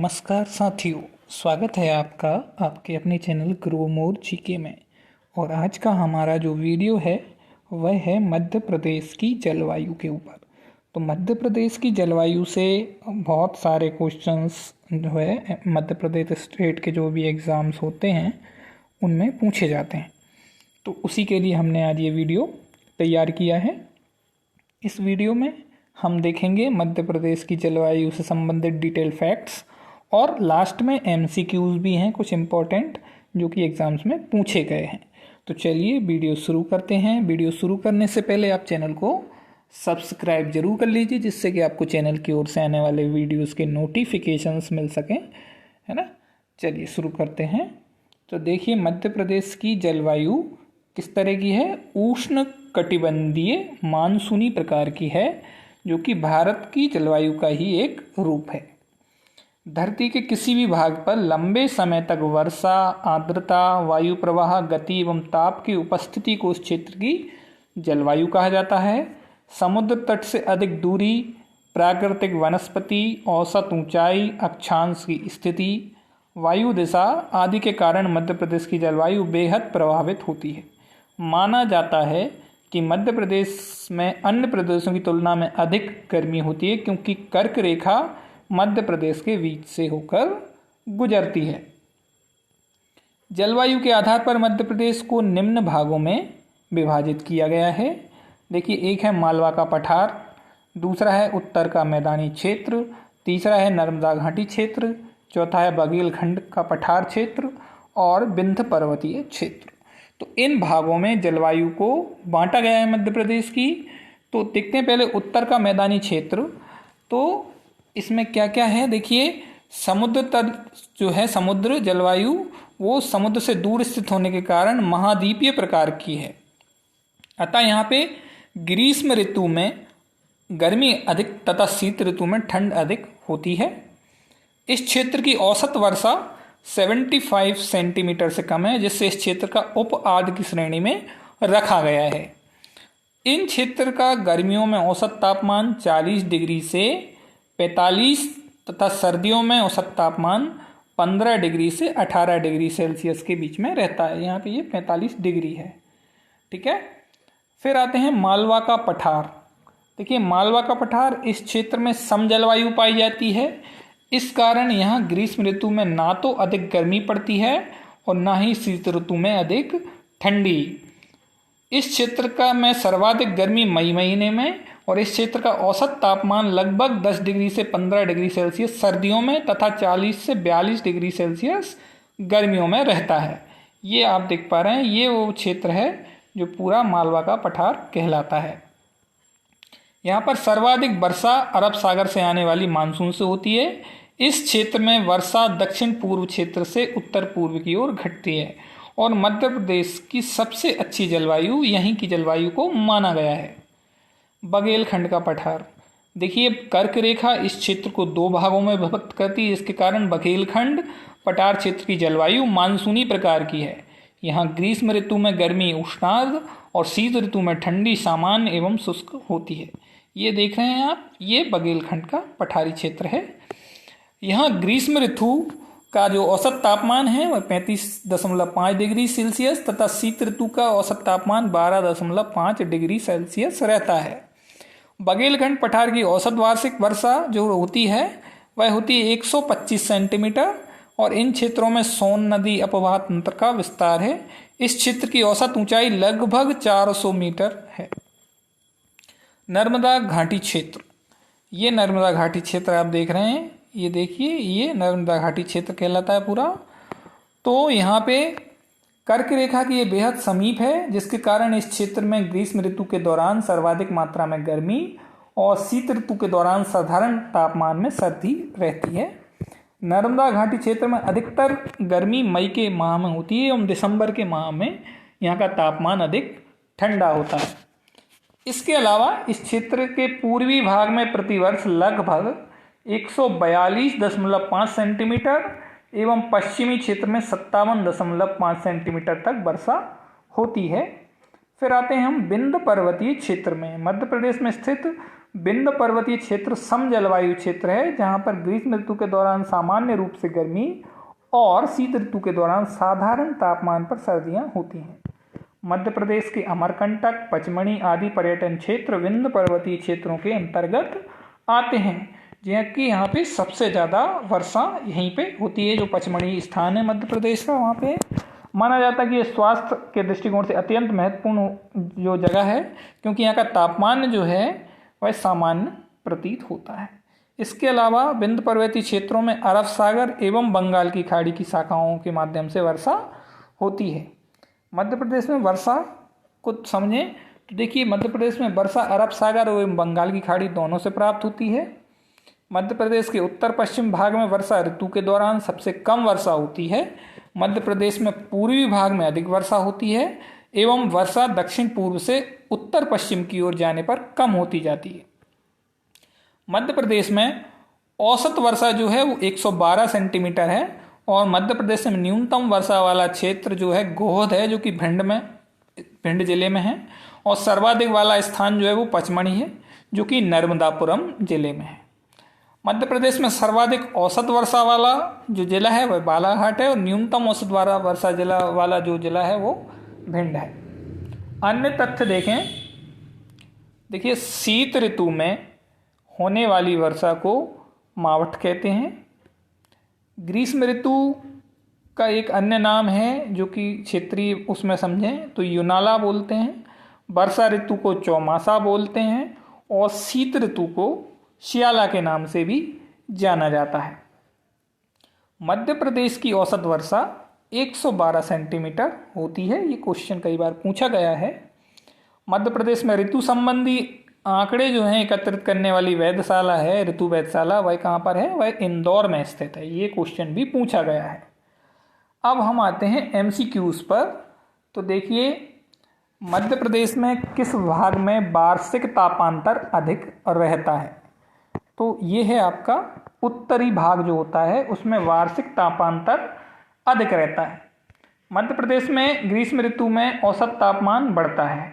नमस्कार साथियों, स्वागत है आपका आपके अपने चैनल ग्रो मोर जीके में। और आज का हमारा जो वीडियो है वह है मध्य प्रदेश की जलवायु के ऊपर। तो मध्य प्रदेश की जलवायु से बहुत सारे क्वेश्चंस जो है मध्य प्रदेश स्टेट के जो भी एग्ज़ाम्स होते हैं उनमें पूछे जाते हैं। तो उसी के लिए हमने आज ये वीडियो तैयार किया है। इस वीडियो में हम देखेंगे मध्य प्रदेश की जलवायु से संबंधित डिटेल फैक्ट्स और लास्ट में एमसीक्यूज भी हैं कुछ इम्पोर्टेंट जो कि एग्ज़ाम्स में पूछे गए हैं। तो चलिए वीडियो शुरू करते हैं। वीडियो शुरू करने से पहले आप चैनल को सब्सक्राइब जरूर कर लीजिए, जिससे कि आपको चैनल की ओर से आने वाले वीडियोस के नोटिफिकेशंस मिल सकें, है ना। चलिए शुरू करते हैं। तो देखिए मध्य प्रदेश की जलवायु किस तरह की है। उष्ण कटिबंधीय मानसूनी प्रकार की है, जो कि भारत की जलवायु का ही एक रूप है। धरती के किसी भी भाग पर लंबे समय तक वर्षा, आर्द्रता, वायु प्रवाह, गति एवं ताप की उपस्थिति को उस क्षेत्र की जलवायु कहा जाता है। समुद्र तट से अधिक दूरी, प्राकृतिक वनस्पति, औसत ऊंचाई, अक्षांश की स्थिति, वायु दिशा आदि के कारण मध्य प्रदेश की जलवायु बेहद प्रभावित होती है। माना जाता है कि मध्य प्रदेश में अन्य प्रदेशों की तुलना में अधिक गर्मी होती है, क्योंकि कर्क रेखा मध्य प्रदेश के बीच से होकर गुजरती है। जलवायु के आधार पर मध्य प्रदेश को निम्न भागों में विभाजित किया गया है। देखिए, एक है मालवा का पठार, दूसरा है उत्तर का मैदानी क्षेत्र, तीसरा है नर्मदा घाटी क्षेत्र, चौथा है बघेलखंड का पठार क्षेत्र और विंध्य पर्वतीय क्षेत्र। तो इन भागों में जलवायु को बांटा गया है मध्य प्रदेश की। तो देखते हैं पहले उत्तर का मैदानी क्षेत्र। तो इसमें क्या क्या है, देखिए समुद्र तट जो है, समुद्र जलवायु वो समुद्र से दूर स्थित होने के कारण महाद्वीपीय प्रकार की है। अतः यहाँ पे ग्रीष्म ऋतु में गर्मी अधिक तथा शीत ऋतु में ठंड अधिक होती है। इस क्षेत्र की औसत वर्षा 75 सेंटीमीटर से कम है, जिससे इस क्षेत्र का उप आर्द्र की श्रेणी में रखा गया है। इन क्षेत्र का गर्मियों में औसत तापमान 40 डिग्री से 45 तथा सर्दियों में औसत तापमान 15 डिग्री से 18 डिग्री सेल्सियस के बीच में रहता है। यहाँ पे ये 45 डिग्री है, ठीक है। फिर आते हैं मालवा का पठार। देखिए मालवा का पठार इस क्षेत्र में सम जलवायु पाई जाती है। इस कारण यहाँ ग्रीष्म ऋतु में ना तो अधिक गर्मी पड़ती है और ना ही शीत ऋतु में अधिक ठंडी। इस क्षेत्र का में सर्वाधिक गर्मी मई महीने में, और इस क्षेत्र का औसत तापमान लगभग 10 डिग्री से 15 डिग्री सेल्सियस सर्दियों में तथा 40 से 42 डिग्री सेल्सियस गर्मियों में रहता है। ये आप देख पा रहे हैं, ये वो क्षेत्र है जो पूरा मालवा का पठार कहलाता है। यहाँ पर सर्वाधिक वर्षा अरब सागर से आने वाली मानसून से होती है। इस क्षेत्र में वर्षा दक्षिण पूर्व क्षेत्र से उत्तर पूर्व की ओर घटती है और मध्य प्रदेश की सबसे अच्छी जलवायु यहीं की जलवायु को माना गया है। बघेलखंड का पठार, देखिए कर्क रेखा इस क्षेत्र को दो भागों में विभक्त करती है। इसके कारण बघेलखंड पठार क्षेत्र की जलवायु मानसूनी प्रकार की है। यहाँ ग्रीष्म ऋतु में गर्मी उष्णार्द्र और शीत ऋतु में ठंडी सामान्य एवं शुष्क होती है। ये देख रहे हैं आप, ये बघेलखंड का पठारी क्षेत्र है। यहाँ ग्रीष्म ऋतु का जो औसत तापमान है वह 35.5 डिग्री सेल्सियस तथा शीत ऋतु का औसत तापमान 12.5 डिग्री सेल्सियस रहता है। बघेलखंड पठार की औसत वार्षिक वर्षा जो होती है वह होती है 125 सेंटीमीटर और इन क्षेत्रों में सोन नदी अपवाह तंत्र का विस्तार है। इस क्षेत्र की औसत ऊंचाई लगभग 400 मीटर है। नर्मदा घाटी क्षेत्र, ये नर्मदा घाटी क्षेत्र आप देख रहे हैं, ये देखिए ये नर्मदा घाटी क्षेत्र कहलाता है पूरा। तो यहाँ पे कर्क रेखा की ये बेहद समीप है, जिसके कारण इस क्षेत्र में ग्रीष्म ऋतु के दौरान सर्वाधिक मात्रा में गर्मी और शीत ऋतु के दौरान साधारण तापमान में सर्दी रहती है। नर्मदा घाटी क्षेत्र में अधिकतर गर्मी मई के माह में होती है एवं दिसंबर के माह में यहाँ का तापमान अधिक ठंडा होता है। इसके अलावा इस क्षेत्र के पूर्वी भाग में प्रतिवर्ष लगभग 142.5 सेंटीमीटर एवं पश्चिमी क्षेत्र में 57.5 सेंटीमीटर तक वर्षा होती है। फिर आते हैं हम विंध्य पर्वतीय क्षेत्र में। मध्य प्रदेश में स्थित विंध्य पर्वतीय क्षेत्र सम जलवायु क्षेत्र है, जहाँ पर ग्रीष्म ऋतु के दौरान सामान्य रूप से गर्मी और शीत ऋतु के दौरान साधारण तापमान पर सर्दियाँ होती हैं। मध्य प्रदेश के अमरकंटक, पचमढ़ी आदि पर्यटन क्षेत्र विंध्य पर्वतीय क्षेत्रों के अंतर्गत आते हैं, जबकि यहाँ पे सबसे ज़्यादा वर्षा यहीं पे होती है। जो पचमढ़ी स्थान है मध्य प्रदेश का, वहाँ पे माना जाता है कि ये स्वास्थ्य के दृष्टिकोण से अत्यंत महत्वपूर्ण जो जगह है, क्योंकि यहाँ का तापमान जो है वह सामान्य प्रतीत होता है। इसके अलावा विंध्य पर्वतीय क्षेत्रों में अरब सागर एवं बंगाल की खाड़ी की शाखाओं के माध्यम से वर्षा होती है। मध्य प्रदेश में वर्षा को समझें तो देखिए, मध्य प्रदेश में वर्षा अरब सागर एवं बंगाल की खाड़ी दोनों से प्राप्त होती है। मध्य प्रदेश के उत्तर पश्चिम भाग में वर्षा ऋतु के दौरान सबसे कम वर्षा होती है। मध्य प्रदेश में पूर्वी भाग में अधिक वर्षा होती है एवं वर्षा दक्षिण पूर्व से उत्तर पश्चिम की ओर जाने पर कम होती जाती है। मध्य प्रदेश में औसत वर्षा जो है वो 112 सेंटीमीटर है और मध्य प्रदेश में न्यूनतम वर्षा वाला क्षेत्र जो है गोहद है, जो कि भिंड जिले में है, और सर्वाधिक वाला स्थान जो है वो पचमढ़ी है, जो कि नर्मदापुरम जिले में है। मध्य प्रदेश में सर्वाधिक औसत वर्षा वाला जो जिला है वह बालाघाट है और न्यूनतम औसत वर्षा जिला वाला जो जिला है वो भिंड है। अन्य तथ्य देखें, देखिए शीत ऋतु में होने वाली वर्षा को मावठ कहते हैं। ग्रीष्म ऋतु का एक अन्य नाम है जो कि क्षेत्रीय उसमें समझें तो युनाला बोलते हैं। वर्षा ऋतु को चौमासा बोलते हैं और शीत ऋतु को शियाला के नाम से भी जाना जाता है। मध्य प्रदेश की औसत वर्षा 112 सेंटीमीटर होती है। ये क्वेश्चन कई बार पूछा गया है। मध्य प्रदेश में ऋतु संबंधी आंकड़े जो हैं एकत्रित करने वाली वेधशाला है, ऋतु वेधशाला, वह कहाँ पर है? वह इंदौर में स्थित है। ये क्वेश्चन भी पूछा गया है। अब हम आते हैं एमसीक्यूज पर। तो देखिए, मध्य प्रदेश में किस भाग में वार्षिक तापांतर अधिक रहता है? तो ये है आपका उत्तरी भाग जो होता है, उसमें वार्षिक तापांतर अधिक रहता है। मध्य प्रदेश में ग्रीष्म ऋतु में औसत तापमान बढ़ता है,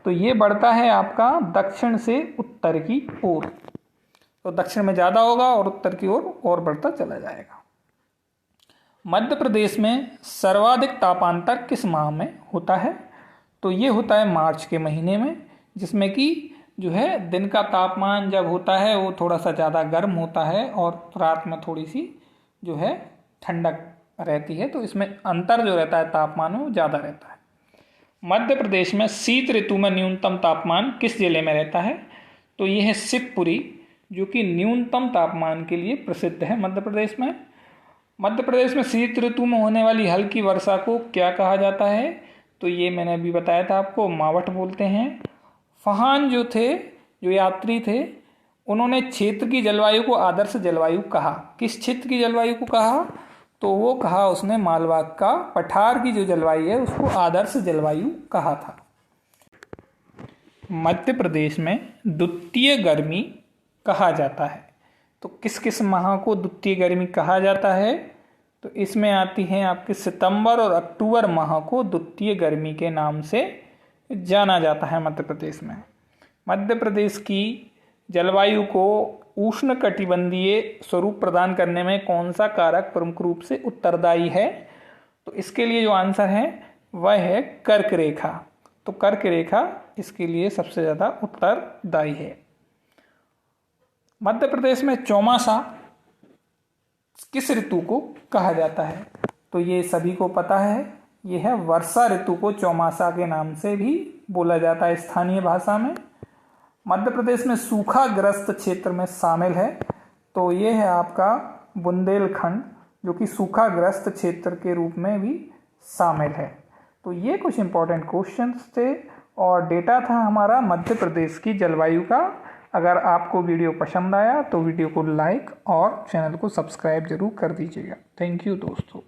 तो ये बढ़ता है आपका दक्षिण से उत्तर की ओर। तो दक्षिण में ज़्यादा होगा और उत्तर की ओर और बढ़ता चला जाएगा। मध्य प्रदेश में सर्वाधिक तापांतर किस माह में होता है? तो ये होता है मार्च के महीने में, जिसमें कि जो है दिन का तापमान जब होता है वो थोड़ा सा ज़्यादा गर्म होता है और रात में थोड़ी सी जो है ठंडक रहती है। तो इसमें अंतर जो रहता है तापमान में वो ज़्यादा रहता है। मध्य प्रदेश में शीत ऋतु में न्यूनतम तापमान किस जिले में रहता है? तो ये है शिवपुरी, जो कि न्यूनतम तापमान के लिए प्रसिद्ध है मध्य प्रदेश में। मध्य प्रदेश में शीत ऋतु में होने वाली हल्की वर्षा को क्या कहा जाता है? तो ये मैंने अभी बताया था आपको, मावठ बोलते हैं। फहान जो यात्री थे, उन्होंने क्षेत्र की जलवायु को आदर्श जलवायु कहा। किस क्षेत्र की जलवायु को कहा? तो वो कहा उसने मालवा का पठार की जो जलवायु है उसको आदर्श जलवायु कहा था। मध्य प्रदेश में द्वितीय गर्मी कहा जाता है। तो किस किस माह को द्वितीय गर्मी कहा जाता है? तो इसमें आती हैं आपके सितंबर और अक्टूबर माह को द्वितीय गर्मी के नाम से जाना जाता है मध्य प्रदेश में। मध्य प्रदेश की जलवायु को उष्णकटिबंधीय स्वरूप प्रदान करने में कौन सा कारक प्रमुख रूप से उत्तरदायी है? तो इसके लिए जो आंसर है वह है कर्क रेखा। तो कर्क रेखा इसके लिए सबसे ज़्यादा उत्तरदायी है। मध्य प्रदेश में चौमासा किस ऋतु को कहा जाता है? तो ये सभी को पता है, ये है वर्षा ऋतु को चौमासा के नाम से भी बोला जाता है स्थानीय भाषा में। मध्य प्रदेश में सूखाग्रस्त क्षेत्र में शामिल है, तो ये है आपका बुंदेलखंड, जो कि सूखाग्रस्त क्षेत्र के रूप में भी शामिल है। तो ये कुछ इंपॉर्टेंट क्वेश्चंस थे और डेटा था हमारा मध्य प्रदेश की जलवायु का। अगर आपको वीडियो पसंद आया तो वीडियो को लाइक और चैनल को सब्सक्राइब जरूर कर दीजिएगा। थैंक यू दोस्तों।